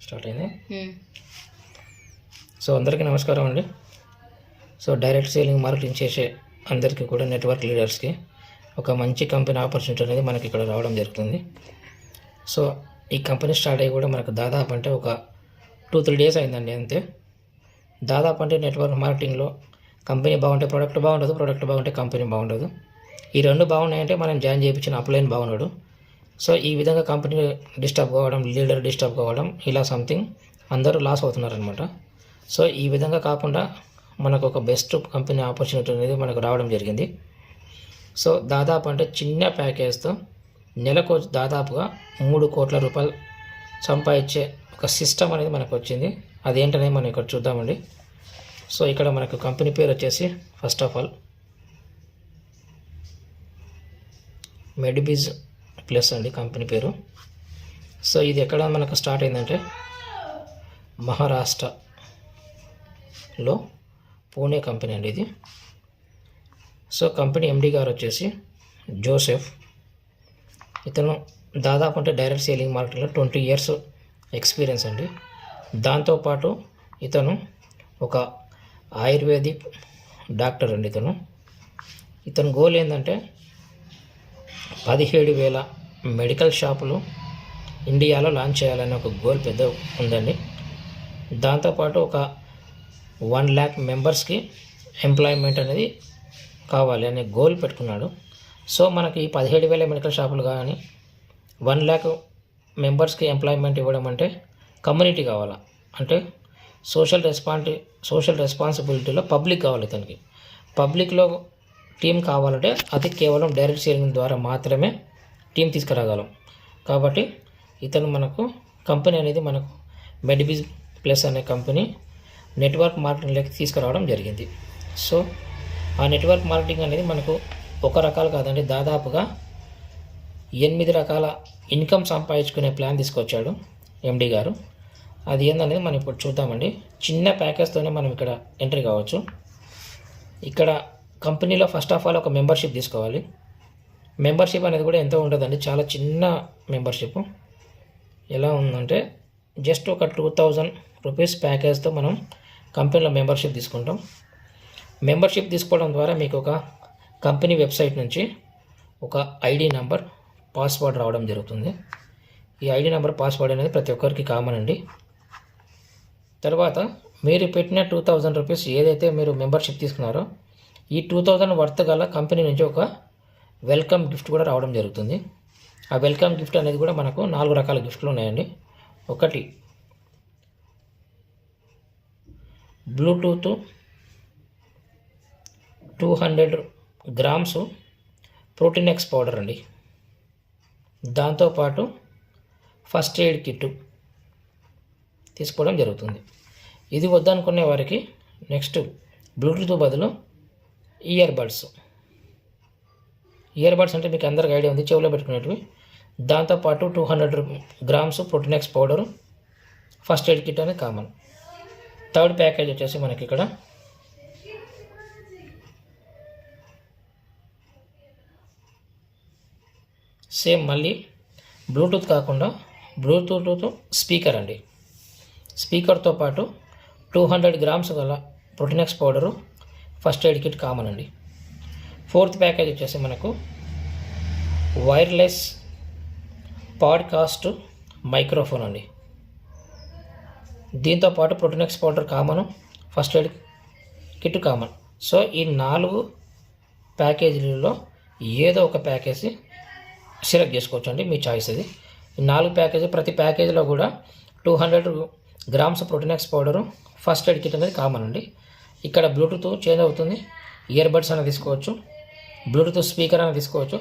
Start అయింది. So అందరికీ నమస్కారం అండి. సో డైరెక్ట్ సేలింగ్ మార్కెటింగ్ చేసే అందరికీ కూడా నెట్వర్క్ లీడర్స్కి ఒక మంచి కంపెనీ ఆపర్చునిటీ అనేది మనకి ఇక్కడ రావడం జరుగుతుంది. సో ఈ కంపెనీ స్టార్ట్ అయ్యి కూడా మనకు దాదాపు అంటే ఒక 2-3 డేస్ అయిందండి అంతే. దాదాపు అంటే నెట్వర్క్ మార్కెటింగ్లో కంపెనీ బాగుంటే ప్రోడక్ట్ బాగుండదు, ప్రోడక్ట్ బాగుంటే కంపెనీ బాగుండదు. ఈ రెండు బాగున్నాయంటే మనం జాయిన్ చేయించిన అప్లైన్ బాగున్నాడు. సో ఈ విధంగా కంపెనీ డిస్టర్బ్ కావడం, లీడర్ డిస్టర్బ్ కావడం, ఇలా సంథింగ్ అందరూ లాస్ అవుతున్నారనమాట. సో ఈ విధంగా కాకుండా మనకు ఒక బెస్ట్ కంపెనీ ఆపర్చునిటీ అనేది మనకు రావడం జరిగింది. సో దాదాపు అంటే చిన్న ప్యాకేజ్తో నెలకు దాదాపుగా 3 కోట్ల రూపాయలు సంపాదించే ఒక సిస్టమ్ అనేది మనకు వచ్చింది. అదేంటనేది మనం ఇక్కడ చూద్దామండి. సో ఇక్కడ మనకు కంపెనీ పేరు వచ్చేసి ఫస్ట్ ఆఫ్ ఆల్ మెడిబిజ్ ప్లస్ అండి కంపెనీ పేరు. సో ఇది ఎక్కడ మనకు స్టార్ట్ అయిందంటే మహారాష్ట్రలో పూణే కంపెనీ అండి ఇది. సో కంపెనీ ఎండి గారు వచ్చేసి జోసెఫ్. ఇతను దాదాపు అంటే డైరెక్ట్ సేలింగ్ మార్కెట్లో 20 years ఎక్స్పీరియన్స్ అండి. దాంతోపాటు ఇతను ఒక ఆయుర్వేదిక్ డాక్టర్ అండి. ఇతను గోల్ ఏంటంటే 17,000 మెడికల్ షాపులు ఇండియాలో లాంచ్ చేయాలని ఒక గోల్ పెద్ద ఉందండి. దాంతోపాటు ఒక 1 lakh మెంబర్స్కి ఎంప్లాయ్మెంట్ అనేది కావాలి అనే గోల్ పెట్టుకున్నాడు. సో మనకి 17,000 మెడికల్ షాపులు కానీ 1 lakh మెంబర్స్కి ఎంప్లాయ్మెంట్ ఇవ్వడం అంటే కమ్యూనిటీ కావాలా, అంటే సోషల్ రెస్పాన్సిబిలిటీలో పబ్లిక్ కావాలి. ఇతనికి పబ్లిక్లో టీం కావాలంటే అది కేవలం డైరెక్ట్ సేలింగ్ ద్వారా మాత్రమే టీం తీసుకురాగలం. కాబట్టి ఇతను మనకు కంపెనీ అనేది మనకు మెడిబిజ్ ప్లస్ అనే కంపెనీ నెట్వర్క్ మార్కెటింగ్లోకి తీసుకురావడం జరిగింది. సో ఆ నెట్వర్క్ మార్కెటింగ్ అనేది మనకు ఒక రకాలు కాదండి, దాదాపుగా 8 రకాల ఇన్కమ్ సంపాదించుకునే ప్లాన్ తీసుకొచ్చాడు ఎండి గారు. అది ఏందనేది మనం ఇప్పుడు చూద్దామండి. చిన్న ప్యాకేజ్తోనే మనం ఇక్కడ ఎంట్రీ కావచ్చు. ఇక్కడ కంపెనీలో ఫస్ట్ ఆఫ్ ఆల్ ఒక మెంబర్షిప్ తీసుకోవాలి. మెంబర్షిప్ అనేది కూడా ఎంతో ఉంటుందండి, చాలా చిన్న మెంబర్షిప్. ఎలా ఉందంటే జస్ట్ ఒక 2,000 రూపీస్ ప్యాకేజ్తో మనం కంపెనీలో మెంబర్షిప్ తీసుకుంటాం. మెంబర్షిప్ తీసుకోవడం ద్వారా మీకు ఒక కంపెనీ వెబ్సైట్ నుంచి ఒక ఐడి నెంబర్, పాస్వర్డ్ రావడం జరుగుతుంది. ఈ ఐడి నెంబర్, పాస్వర్డ్ అనేది ప్రతి ఒక్కరికి కామన్ అండి. తర్వాత మీరు పెట్టిన 2,000 రూపీస్ ఏదైతే మీరు మెంబర్షిప్ తీసుకున్నారో ఈ 2,000 వర్త్ గల కంపెనీ నుంచి ఒక వెల్కమ్ గిఫ్ట్ కూడా రావడం జరుగుతుంది. ఆ వెల్కమ్ గిఫ్ట్ అనేది కూడా మనకు 4 రకాల గిఫ్ట్లు ఉన్నాయండి. ఒకటి Bluetooth 200 grams protein X powder అండి. దాంతోపాటు ఫస్ట్ ఎయిడ్ కిట్ తీసుకోవడం జరుగుతుంది. ఇది వద్దనుకునే వారికి నెక్స్ట్ బ్లూటూత్ బదులు ఇయర్ బడ్స్ అంటే మీకు అందరికి ఐడియా ఉంది, చెవిలో పెట్టుకునేటివి. దాంతోపాటు 200 grams protein X powder, first aid kit అనేది కామన్. థర్డ్ ప్యాకేజ్ వచ్చేసి మనకి ఇక్కడ సేమ్ మళ్ళీ బ్లూటూత్ కాకుండా బ్లూటూత్ స్పీకర్ అండి. స్పీకర్తో పాటు 200 grams గల protein X powder, first aid kit common అండి. ఫోర్త్ ప్యాకేజ్ వచ్చేసి మనకు వైర్లెస్ పాడ్కాస్ట్ మైక్రోఫోన్ అండి. దీంతోపాటు protein X powder common, first aid kit common. So ఈ 4 ప్యాకేజీలలో ఏదో ఒక ప్యాకేజీ సెలెక్ట్ చేసుకోవచ్చు అండి, మీ చాయిస్ అది. ఈ 4 ప్యాకేజీ, ప్రతి ప్యాకేజీలో కూడా 200 grams protein X powder, first aid kit అనేది కామన్ అండి. ఇక్కడ బ్లూటూత్ చేంజ్ అవుతుంది, ఇయర్ బడ్స్ అనేది తీసుకోవచ్చు, బ్లూటూత్ స్పీకర్ అనేది తీసుకోవచ్చు,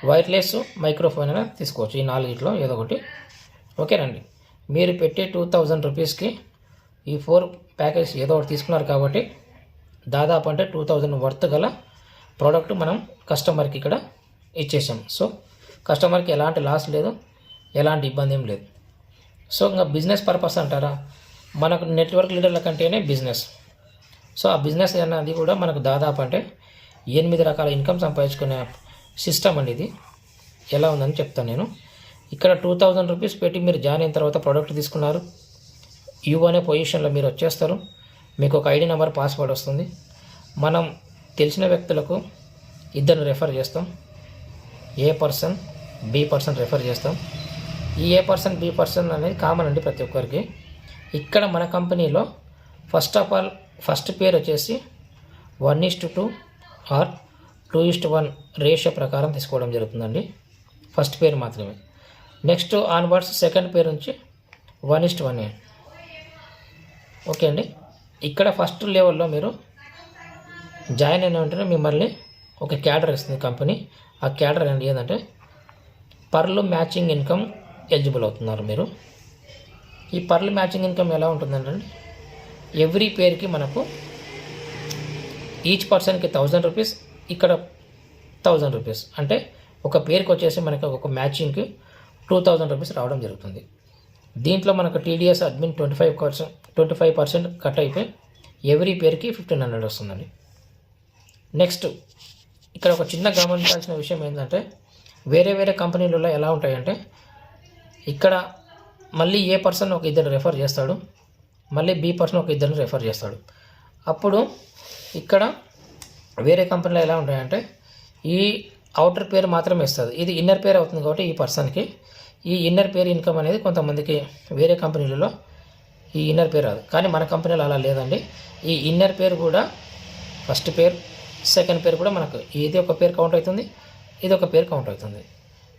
వైర్లెస్ మైక్రోఫోన్ అనేది తీసుకోవచ్చు. ఈ 4 ఏదో ఒకటి. ఓకేనండి. మీరు పెట్టే 2,000 రూపీస్కి ఈ 4 ప్యాకేజ్ ఏదో ఒకటి తీసుకున్నారు కాబట్టి దాదాపు అంటే 2,000 వర్త్ గల ప్రోడక్ట్ మనం కస్టమర్కి ఇక్కడ ఇచ్చేసాం. సో కస్టమర్కి ఎలాంటి లాస్ లేదు, ఎలాంటి ఇబ్బంది ఏం లేదు. సో ఇంకా బిజినెస్ పర్పస్ అంటారా, మనకు నెట్వర్క్ లీడర్ల కంటేనే బిజినెస్. సో ఆ బిజినెస్ అన్నది కూడా మనకు దాదాపు అంటే 8 రకాల ఇన్కమ్ సంపాదించుకునే సిస్టమ్ అండి ఇది. ఎలా ఉందని చెప్తాను నేను. ఇక్కడ 2000 రూపీస్ పెట్టి మీరు జాయిన్ అయిన తర్వాత ప్రోడక్ట్ తీసుకున్నారు, యూ అనే పొజిషన్లో మీరు వచ్చేస్తారు. మీకు ఒక ఐడి నెంబర్, పాస్వర్డ్ వస్తుంది. మనం తెలిసిన వ్యక్తులకు ఇద్దరు రెఫర్ చేస్తాం. ఏ పర్సన్, బి పర్సన్ రెఫర్ చేస్తాం. ఈ ఏ పర్సన్, బి పర్సన్ అనేది కామన్ అండి ప్రతి ఒక్కరికి. ఇక్కడ మన కంపెనీలో ఫస్ట్ ఆఫ్ ఆల్ ఫస్ట్ పేరు వచ్చేసి 1:2 ఆర్ 2:1 రేషియో ప్రకారం తీసుకోవడం జరుగుతుందండి. ఫస్ట్ పేరు మాత్రమే. నెక్స్ట్ ఆన్వర్డ్స్ సెకండ్ పేరు నుంచి 1:1. ఓకే అండి. ఇక్కడ ఫస్ట్ లెవెల్లో మీరు జాయిన్ అయిన వెంటనే మిమ్మల్ని ఒక క్యాడర్ ఇస్తుంది కంపెనీ. ఆ క్యాడర్ అండి ఏంటంటే పర్లు మ్యాచింగ్ ఇన్కమ్ ఎలిజిబుల్ అవుతున్నారు మీరు. ఈ పర్లు మ్యాచింగ్ ఇన్కమ్ ఎలా ఉంటుందంటే ఎవ్రీ పేరుకి మనకు ఈచ్ పర్సన్కి 1000 రూపీస్, ఇక్కడ 1000 రూపీస్. అంటే ఒక పేరుకి వచ్చేసి మనకు ఒక మ్యాచింగ్కి 2000 రూపీస్ రావడం జరుగుతుంది. దీంట్లో మనకు టీడీఎస్ అడ్మిన్ 25% కట్ అయిపోయి ఎవ్రీ పేరుకి 1500 వస్తుందండి. నెక్స్ట్ ఇక్కడ ఒక చిన్న గమనించాల్సిన విషయం ఏంటంటే వేరే వేరే కంపెనీలలో ఎలా ఉంటాయంటే ఇక్కడ మళ్ళీ ఏ పర్సన్ ఒక ఇద్దరు రెఫర్ చేస్తాడు, మళ్ళీ బి పర్సన్ ఒక ఇద్దరిని రెఫర్ చేస్తాడు. అప్పుడు ఇక్కడ వేరే కంపెనీలో ఎలా ఉంటాయంటే ఈ అవుటర్ పేరు మాత్రమే ఇస్తుంది. ఇది ఇన్నర్ పేరు అవుతుంది కాబట్టి ఈ పర్సన్కి ఈ ఇన్నర్ పేరు ఇన్కమ్ అనేది కొంతమందికి వేరే కంపెనీలలో ఈ ఇన్నర్ పేరు రాదు. కానీ మన కంపెనీలో అలా లేదండి. ఈ ఇన్నర్ పేరు కూడా ఫస్ట్ పేరు, సెకండ్ పేరు కూడా మనకు ఇది ఒక పేరు కౌంట్ అవుతుంది, ఇది ఒక పేరు కౌంట్ అవుతుంది.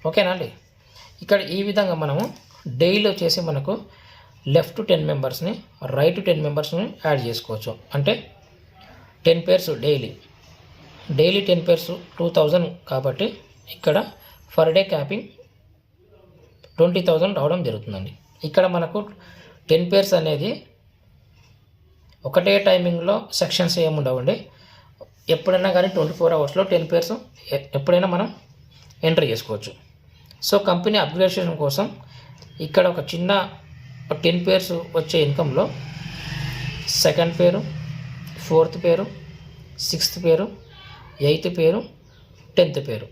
ఓకేనా అండి. ఇక్కడ ఈ విధంగా మనము డైలీ వచ్చేసి మనకు లెఫ్ట్ 10 మెంబర్స్ని, రైట్ 10 మెంబర్స్ని యాడ్ చేసుకోవచ్చు. అంటే 10 పేర్స్ డైలీ 10 పేర్స్ 2000 కాబట్టి ఇక్కడ పర్ డే క్యాపింగ్ 20,000 రావడం జరుగుతుందండి. ఇక్కడ మనకు 10 పేర్స్ అనేది ఒకటే టైమింగ్లో సెక్షన్స్ ఏముండవండి. ఎప్పుడైనా కానీ 24 అవర్స్లో 10 పేర్స్ ఎప్పుడైనా మనం ఎంటర్ చేసుకోవచ్చు. సో కంపెనీ అప్గ్రేడేషన్ కోసం ఇక్కడ ఒక చిన్న 10 పేర్స్ వచ్చే ఇన్కంలో సెకండ్ పేరు, ఫోర్త్ పేరు, సిక్స్త్ పేరు, ఎయిత్ పేరు, 10th పేరు.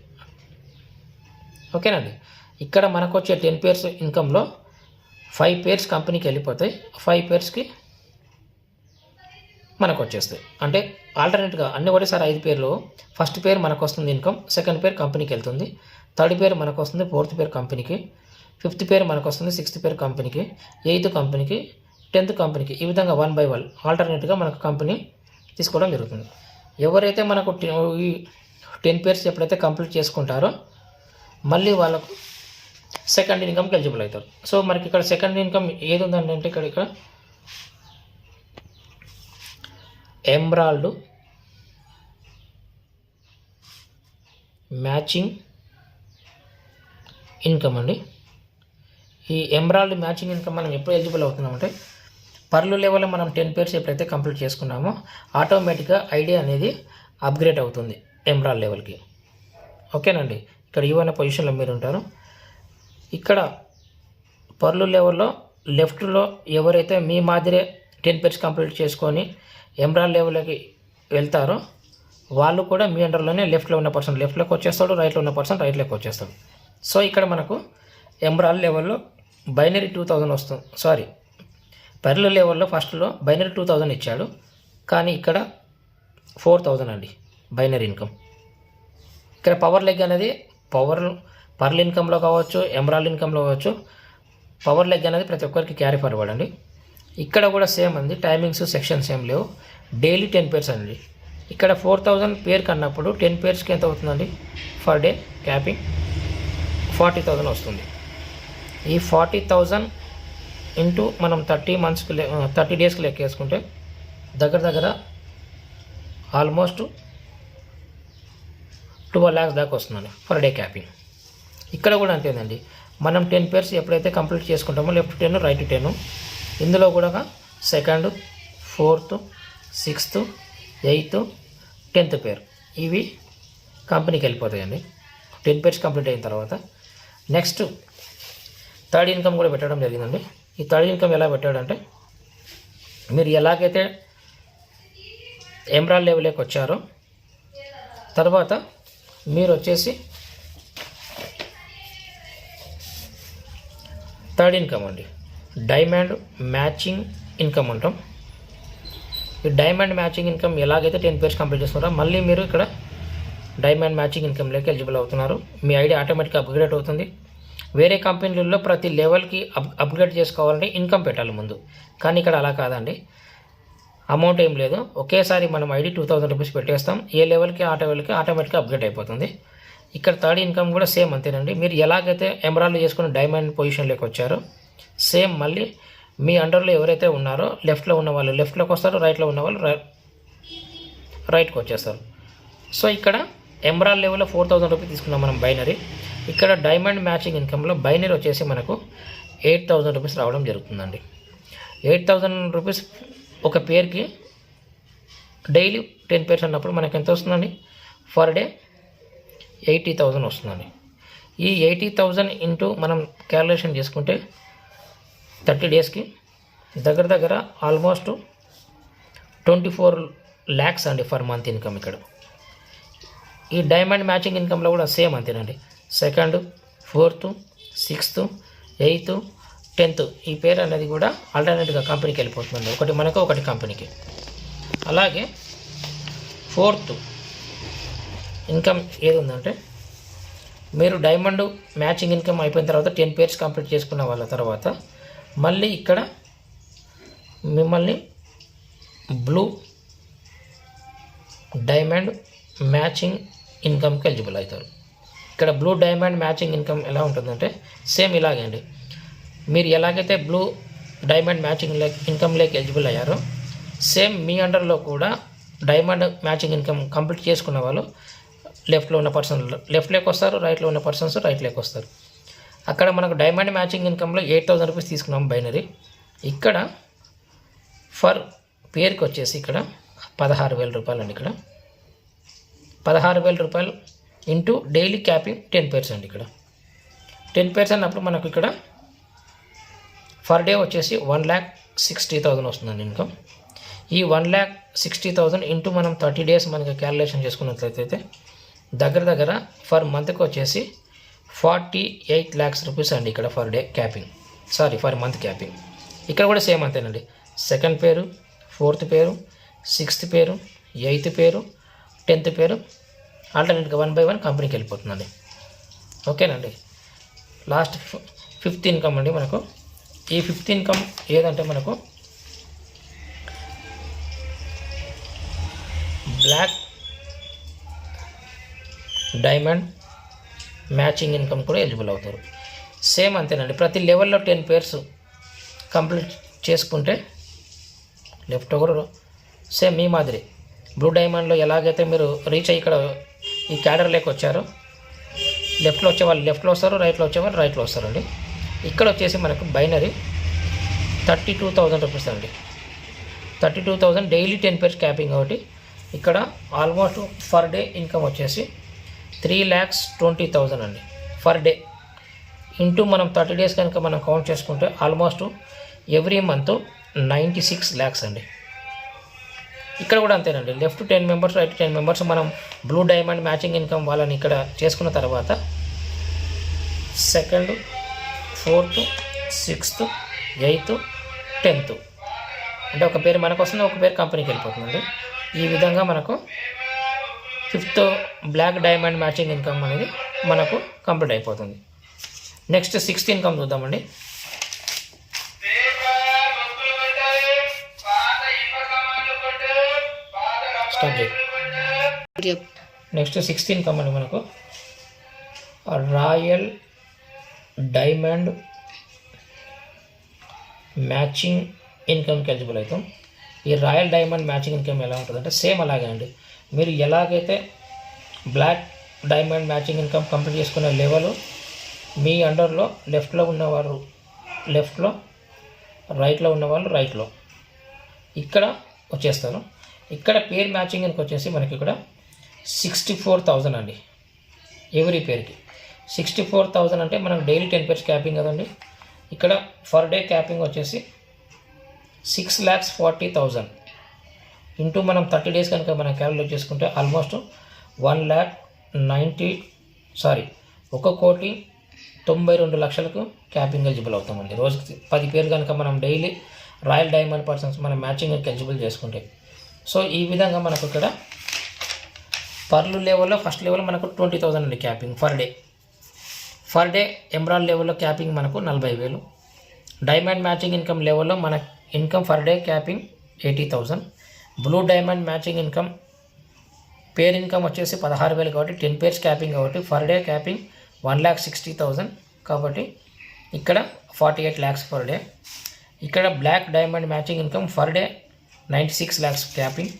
ఓకేనండి. ఇక్కడ మనకు వచ్చే 10 పేర్స్ ఇన్కంలో 5 పేర్స్ కంపెనీకి వెళ్ళిపోతాయి, 5 పేర్స్కి మనకు వచ్చేస్తాయి. అంటే ఆల్టర్నేట్గా అన్ని ఒకటేసారి 5 పేర్లు ఫస్ట్ పేరు మనకు వస్తుంది ఇన్కమ్, సెకండ్ పేరు కంపెనీకి వెళ్తుంది, థర్డ్ పేరు మనకు వస్తుంది, ఫోర్త్ పేరు కంపెనీకి, ఫిఫ్త్ పేరు మనకు వస్తుంది, సిక్స్త్ పేరు కంపెనీకి, ఎయిత్ కంపెనీకి, 10th కంపెనీకి. ఈ విధంగా 1 by 1 ఆల్టర్నేట్గా మనకు కంపెనీ తీసుకోవడం జరుగుతుంది. ఎవరైతే మనకు ఈ 10 పేర్స్ ఎప్పుడైతే కంప్లీట్ చేసుకుంటారో మళ్ళీ వాళ్ళకు సెకండ్ ఇన్కమ్కి ఎలిజిబుల్ అవుతారు. సో మనకి ఇక్కడ సెకండ్ ఇన్కమ్ ఏది ఉందంటే ఇక్కడ ఎమరాల్డ్ మ్యాచింగ్ ఇన్కమ్ అండి. ఈ ఎమరాల్డ్ మ్యాచింగ్ ఇన్కమ్ మనం ఎప్పుడు ఎలిజిబుల్ అవుతున్నామంటే పర్లు లెవెల్లో మనం 10 పేర్స్ ఎప్పుడైతే కంప్లీట్ చేసుకున్నామో ఆటోమేటిక్గా ఐడి అనేది అప్గ్రేడ్ అవుతుంది ఎమరాల్డ్ లెవెల్కి. ఓకేనండి. ఇక్కడ ఇవన్న పొజిషన్లో మీరు ఉంటారు. ఇక్కడ పర్లు లెవెల్లో లెఫ్ట్లో ఎవరైతే మీ మాదిరే 10 పేర్స్ కంప్లీట్ చేసుకొని ఎమరాల్డ్ లెవెల్కి వెళ్తారో వాళ్ళు కూడా మీ అండర్లోనే లెఫ్ట్లో ఉన్న పర్సన్ లెఫ్ట్లోకి వచ్చేస్తాడు, రైట్లో ఉన్న పర్సన్ రైట్లోకి వచ్చేస్తాడు. సో ఇక్కడ మనకు ఎమరాల్డ్ లెవెల్లో బైనరీ 2000 వస్తుంది. పర్లు లెవెల్లో ఫస్ట్లో బైనరీ 2000 ఇచ్చాడు, కానీ ఇక్కడ 4000 అండి బైనరీ ఇన్కమ్. ఇక్కడ పవర్ లెగ్ అనేది పర్ల్ ఇన్కంలో కావచ్చు, ఎమరాల్డ్ ఇన్కంలో కావచ్చు, పవర్ లెగ్ అనేది ప్రతి ఒక్కరికి క్యారీ ఫార్వర్డ్ అండి. ఇక్కడ కూడా సేమ్ అండి, టైమింగ్స్ సెక్షన్స్ ఏం లేవు, డైలీ 10 పేర్స్ అండి. ఇక్కడ 4000 పేర్కి అన్నప్పుడు 10 పేర్స్కి ఎంత అవుతుందండి పర్ డే క్యాపింగ్ 40,000 వస్తుంది. ఈ 40,000 ఇంటూ మనం 30 డేస్కి లెక్కేసుకుంటే దగ్గర ఆల్మోస్ట్ 12 lakhs దాకా వస్తుందండి పర్ డే క్యాపింగ్. ఇక్కడ కూడా అంతేనండి, మనం 10 పేర్స్ ఎప్పుడైతే కంప్లీట్ చేసుకుంటామో లెఫ్ట్ 10 రైట్ 10, ఇందులో కూడా second, fourth, sixth, eighth, 10th పేరు ఇవి కంపెనీకి వెళ్ళిపోతాయండి 10 పేర్స్ కంప్లీట్ అయిన తర్వాత. నెక్స్ట్ థర్డ్ ఇన్కమ్ కూడా పెట్టడం జరిగిందండి. ఈ థర్డ్ ఇన్కమ్ ఎలా పెట్టాడంటే మీరు ఎలాగైతే ఎమరాల్డ్ లెవెల్కి వచ్చారో తర్వాత మీరు వచ్చేసి థర్డ్ ఇన్కమ్ అండి డైమండ్ మ్యాచింగ్ ఇన్కమ్ అంటాం. ఈ డైమండ్ మ్యాచింగ్ ఇన్కమ్ ఎలాగైతే 10 పేర్స్ కంప్లీట్ చేస్తున్నారో మళ్ళీ మీరు ఇక్కడ డైమండ్ మ్యాచింగ్ ఇన్కమ్లోకి ఎలిజిబుల్ అవుతున్నారు. మీ ఐడి ఆటోమేటిక్గా అప్గ్రేడ్ అవుతుంది. వేరే కంపెనీలలో ప్రతి లెవెల్కి అప్గ్రేడ్ చేసుకోవాలంటే ఇన్కమ్ పెట్టాలి ముందు, కానీ ఇక్కడ అలా కాదండి. అమౌంట్ ఏం లేదు, ఒకేసారి మనం ఐడి 2000 రూపీస్ పెట్టేస్తాం. ఏ లెవెల్కి ఆ లెవెల్కి ఆటోమేటిక్గా అప్గ్రేడ్ అయిపోతుంది. ఇక్కడ థర్డ్ ఇన్కమ్ కూడా సేమ్ అంతేనండి. మీరు ఎలాగైతే ఎమరాల్డ్ చేసుకుని డైమండ్ పొజిషన్లోకి వచ్చారో సేమ్ మళ్ళీ మీ అండర్లో ఎవరైతే ఉన్నారో లెఫ్ట్లో ఉన్న వాళ్ళు లెఫ్ట్లోకి వస్తారు, రైట్లో ఉన్న వాళ్ళు రైట్కి వచ్చేస్తారు. సో ఇక్కడ ఎమరాల్డ్ లెవెల్లో 4000 రూపీస్ తీసుకున్నాం మనం బైనరీ. ఇక్కడ డైమండ్ మ్యాచింగ్ ఇన్కమ్లో బైనరీ వచ్చేసి మనకు 8000 రూపీస్ రావడం జరుగుతుందండి. 8000 రూపీస్ ఒక పేరుకి డైలీ 10 పేర్స్ అన్నప్పుడు మనకు ఎంత వస్తుందండి? పర్ డే 80,000 వస్తుందండి. ఈ 80,000 ఇంటూ మనం క్యాలిక్యులేషన్ చేసుకుంటే 30 డేస్కి దగ్గర ఆల్మోస్ట్ 24 lakhs అండి ఫర్ మంత్ ఇన్కమ్. ఇక్కడ ఈ డైమండ్ మ్యాచింగ్ ఇన్కమ్లో కూడా సేమ్ అంతేనండి. 2nd, 4th, 6th, 8th, 10th ఈ పేరు అనేది కూడా ఆల్టర్నేట్గా కంపెనీకి వెళ్ళిపోతుందండి. ఒకటి మనకు, ఒకటి కంపెనీకి. అలాగే 4th ఇన్కమ్ ఏది ఉందంటే, మీరు డైమండ్ మ్యాచింగ్ ఇన్కమ్ అయిపోయిన తర్వాత 10 పేర్స్ కంప్లీట్ చేసుకున్న వాళ్ళ తర్వాత మళ్ళీ ఇక్కడ మిమ్మల్ని బ్లూ డైమండ్ మ్యాచింగ్ ఇన్కమ్కి ఎలిజిబుల్ అవుతారు. ఇక్కడ బ్లూ డైమండ్ మ్యాచింగ్ ఇన్కమ్ ఎలా ఉంటుందంటే సేమ్ ఇలాగే అండి. మీరు ఎలాగైతే బ్లూ డైమండ్ మ్యాచింగ్ ఇన్కమ్లోకి ఎలిజిబుల్ అయ్యారో సేమ్ మీ అండర్లో కూడా డైమండ్ మ్యాచింగ్ ఇన్కమ్ కంప్లీట్ చేసుకున్న వాళ్ళు లెఫ్ట్లో ఉన్న పర్సన్ లెఫ్ట్లోకి వస్తారు, రైట్లో ఉన్న పర్సన్స్ రైట్లోకి వస్తారు. అక్కడ మనకు డైమండ్ మ్యాచింగ్ ఇన్కమ్లో 8000 రూపీస్ తీసుకున్నాం బైనరీ. ఇక్కడ ఫర్ పేరుకి వచ్చేసి ఇక్కడ 16,000 రూపాయలు అండి. ఇక్కడ 16,000 రూపాయలు ఇంటూ డైలీ క్యాపింగ్ 10 పేర్స్ అండి. ఇక్కడ 10 పేర్స్ అన్నప్పుడు మనకు ఇక్కడ ఫర్ డే వచ్చేసి 1,60,000 వస్తుందండి ఇన్కమ్. ఈ 1,60,000 ఇంటూ మనం 30 డేస్ మనకి క్యాలిక్యులేషన్ చేసుకున్నట్లయితే దగ్గర ఫర్ మంత్కి వచ్చేసి 48 lakhs రూపీస్ అండి. ఇక్కడ for day capping, for month capping. ఇక్కడ కూడా సేమ్ అంతేనండి. 2nd పేరు, 4th పేరు, 6th పేరు, 8th పేరు, 10th పేరు ఆల్టర్నేట్గా 1 by 1 కంపెనీకి వెళ్ళిపోతుందండి. ఓకేనండి. లాస్ట్ 5th ఇన్కమ్ అండి. మనకు ఈ 5th ఇన్కమ్ ఏదంటే మనకు బ్లాక్ డైమండ్ మ్యాచింగ్ ఇన్కమ్ కూడా ఎలిజిబుల్ అవుతారు. సేమ్ అంతేనండి. ప్రతి లెవెల్లో 10 పేర్స్ కంప్లీట్ చేసుకుంటే లెఫ్ట్ ఒకరు సేమ్ మీ మాదిరి బ్లూ డైమండ్లో ఎలాగైతే మీరు రీచ్ అయ్యి ఇక్కడ ఈ క్యాడర్లోకి వచ్చారో లెఫ్ట్లో వచ్చేవాళ్ళు లెఫ్ట్లో వస్తారు, రైట్లో వచ్చేవాళ్ళు రైట్లో వస్తారండి. ఇక్కడ వచ్చేసి మనకు బైనరీ 32,000 రూపీస్ అండి. 32,000 డైలీ 10 పేర్స్ క్యాపింగ్ ఒకటి. ఇక్కడ ఆల్మోస్ట్ ఫర్ డే ఇన్కమ్ వచ్చేసి 3,20,000 అండి ఫర్ డే. ఇంటూ మనం 30 డేస్ కనుక మనం కౌంట్ చేసుకుంటే ఆల్మోస్ట్ ఎవ్రీ మంత్ 96 lakhs అండి. ఇక్కడ కూడా అంతేనండి. లెఫ్ట్ 10 మెంబర్స్, రైట్ 10 మెంబర్స్ మనం బ్లూ డైమండ్ మ్యాచింగ్ ఇన్కమ్ వాళ్ళని ఇక్కడ చేసుకున్న తర్వాత 2nd, 4th, 6th, 8th, 10th అంటే ఒక పేరు మనకు వస్తుంది, ఒక పేరు కంపెనీకి వెళ్ళిపోతుందండి. ఈ విధంగా మనకు 5th black diamond matching income అనేది మనకు కంప్లీట్ అయిపోతుంది. నెక్స్ట్ 6th ఇన్కమ్ చూద్దామండి. నెక్స్ట్ 6th ఇన్కమ్ అండి. మనకు రాయల్ డైమండ్ మ్యాచింగ్ ఇన్కమ్కి ఎలిజిబుల్ అవుతాం. ఈ రాయల్ డైమండ్ మ్యాచింగ్ ఇన్కమ్ ఎలా ఉంటుందంటే సేమ్ అలాగే అండి. మీరు ఎలాగైతే black diamond matching income complete చేసుకునే లెవెల్ మీ అండర్లో లెఫ్ట్లో ఉన్నవారు లెఫ్ట్లో, రైట్లో ఉన్నవాళ్ళు రైట్లో ఇక్కడ వచ్చేస్తారు. ఇక్కడ పేర్ మ్యాచింగ్ ఇన్కమ్ వచ్చేసి మనకి ఇక్కడ 64,000 అండి ఎవరీ పేరుకి. 64,000 అంటే మనకు డైలీ 10 పేర్స్ క్యాపింగ్ కదండి. ఇక్కడ ఫర్ డే క్యాపింగ్ వచ్చేసి 6,40,000 ఇంటూ మనం 30 డేస్ కనుక మనం క్యాలిక్యులేట్ చేసుకుంటే ఆల్మోస్ట్ 1,90,000 92 లక్షలకు క్యాపింగ్ ఎలిజిబుల్ అవుతామండి. రోజుకి 10 పేరు కనుక మనం డైలీ రాయల్ డైమండ్ పర్సన్స్ మనం మ్యాచింగ్కి ఎలిజిబుల్ చేసుకుంటే. సో ఈ విధంగా మనకు ఇక్కడ పర్లు లెవెల్లో ఫస్ట్ లెవెల్ మనకు 20,000 అండి క్యాపింగ్ ఫర్ డే. ఎమరాల్డ్ లెవెల్లో క్యాపింగ్ మనకు 40,000. డైమండ్ మ్యాచింగ్ ఇన్కమ్ లెవెల్లో మన income per day capping 80,000. Blue diamond matching income pair income వచ్చేసి 16,000 కాబట్టి 10 పేర్స్ క్యాపింగ్ కాబట్టి ఫర్ డే క్యాపింగ్ 1,60,000 కాబట్టి ఇక్కడ 48 lakhs పర్ డే. ఇక్కడ black diamond matching income per day 96 lakhs capping.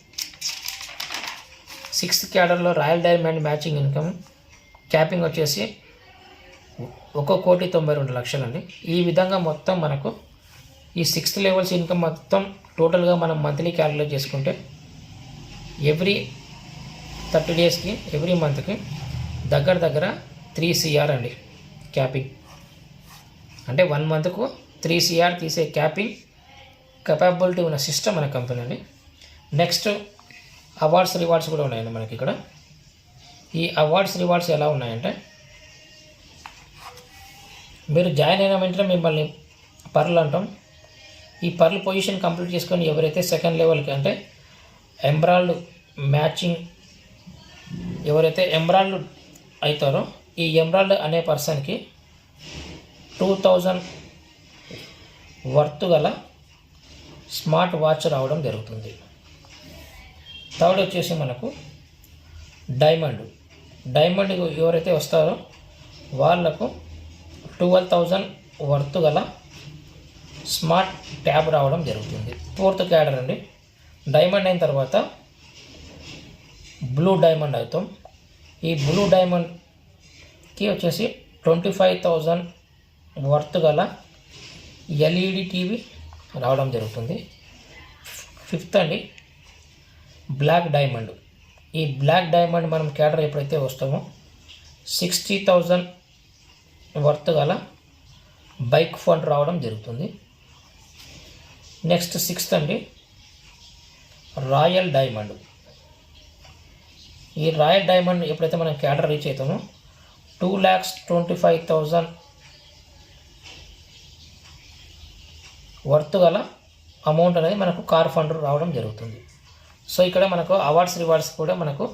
6th క్యాడర్లో royal diamond matching income capping వచ్చేసి 1,92,00,000 అండి. ఈ విధంగా మొత్తం మనకు ఈ 6th లెవెల్స్ ఇన్కమ్ మొత్తం టోటల్గా మనం మంత్లీ క్యాలిక్యులేట్ చేసుకుంటే ఎవ్రీ 30 డేస్కి ఎవ్రీ మంత్కి దగ్గర 3 CR అండి క్యాపింగ్. అంటే 1 మంత్కు 3 CR తీసే క్యాపింగ్ కెపాబిలిటీ ఉన్న సిస్టమ్ మన కంపెనీ అండి. నెక్స్ట్ అవార్డ్స్ రివార్డ్స్ కూడా ఉన్నాయండి మనకి ఇక్కడ. ఈ అవార్డ్స్ రివార్డ్స్ ఎలా ఉన్నాయంటే మీరు జాయిన్ అయిన వెంటనే మిమ్మల్ని పర్లు అంటాం. ఈ పర్ల్ పొజిషన్ కంప్లీట్ చేసుకొని ఎవరైతే సెకండ్ లెవెల్కి అంటే ఎమరాల్డ్ మ్యాచింగ్ ఎవరైతే ఎమరాల్డ్ అవుతారో ఈ ఎమరాల్డ్ అనే పర్సన్కి 2,000 వర్త్ గల స్మార్ట్ వాచ్ రావడం జరుగుతుంది. థర్డ్ వచ్చేసి మనకు డైమండ్ ఎవరైతే వస్తారో వాళ్ళకు 12,000 వర్త్ గల స్మార్ట్ ట్యాబ్ రావడం జరుగుతుంది. 4th క్యాడర్ అండి. డైమండ్ అయిన తర్వాత బ్లూ డైమండ్ అవుతాం. ఈ బ్లూ డైమండ్కి వచ్చేసి 25,000 వర్త్ గల LED టీవీ రావడం జరుగుతుంది. 5th అండి బ్లాక్ డైమండ్. ఈ బ్లాక్ డైమండ్ మనం క్యాడర్ ఎప్పుడైతే వస్తామో 60,000 వర్త్ గల బైక్ ఫండ్ రావడం జరుగుతుంది. నెక్స్ట్ 6th అండి రాయల్ డైమండ్. ఈ రాయల్ డైమండ్ ఎప్పుడైతే మనం క్యాడర్ రీచ్ అవుతామో 2,25,000 వర్త్ గల అమౌంట్ అనేది మనకు కార్ ఫండ్ రావడం జరుగుతుంది. సో ఇక్కడ మనకు అవార్డ్స్ రివార్డ్స్ కూడా మనకు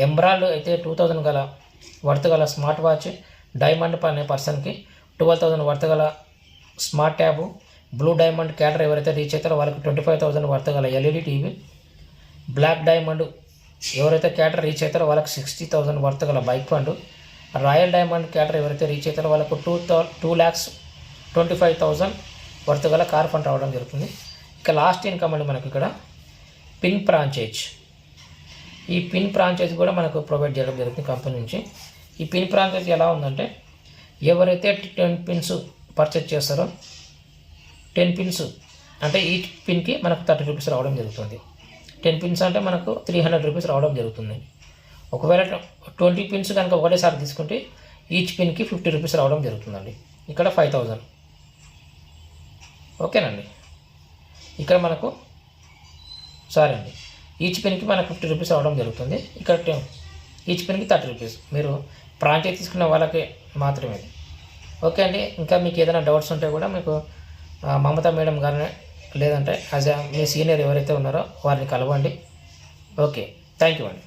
ఎమరాల్డ్ అయితే 2,000 గల వర్త్ గల స్మార్ట్ వాచ్, డైమండ్ అనే పర్సన్కి 12,000 వర్త్ గల smart tab, blue diamond cadre ఎవరైతే రీచ్ అవుతారో వాళ్ళకి 25,000 వర్త్ గల LED టీవీ, బ్లాక్ డైమండ్ ఎవరైతే క్యాడర్ రీచ్ అవుతారో వాళ్ళకి 60,000 వర్త్ గల bike fund, royal diamond cadre ఎవరైతే రీచ్ అవుతారో వాళ్ళకు 2,25,000 వర్త్ గల కార్ ఫండ్ రావడం జరుగుతుంది. ఇక లాస్ట్ ఇన్కమ్ అండి మనకు ఇక్కడ పిన్ ఫ్రాంచైజ్. ఈ పిన్ ఫ్రాంచైజ్ కూడా మనకు ప్రొవైడ్ చేయడం జరుగుతుంది కంపెనీ నుంచి. ఈ పిన్ ఫ్రాంచైజ్ ఎలా ఉందంటే ఎవరైతే 10 పిన్స్ పర్చేజ్ చేస్తారో 10 పిన్స్ అంటే ఈచ్ పిన్కి మనకు 30 రూపీస్ రావడం జరుగుతుంది. 10 పిన్స్ అంటే మనకు 300 రూపీస్ రావడం జరుగుతుంది. ఒకవేళ 20 పిన్స్ కనుక ఒకటేసారి తీసుకుంటే ఈచ్ పిన్కి 50 రూపీస్ రావడం జరుగుతుందండి. ఇక్కడ 5,000 ఓకేనండి. ఇక్కడ మనకు ఈచ్ పిన్కి మనకు 50 రూపీస్ రావడం జరుగుతుంది. ఇక్కడ ఈచ్ పిన్కి 30 రూపీస్. మీరు ఫ్రాంచైజ్ తీసుకున్న వాళ్ళకి మాత్రమే. ఓకే అండి. ఇంకా మీకు ఏదైనా డౌట్స్ ఉంటే కూడా మీకు మమతా మేడం గారిని లేదంటే మీ సీనియర్ ఎవరైతే ఉన్నారో వారిని కలవండి. ఓకే, థ్యాంక్ యూ అండి.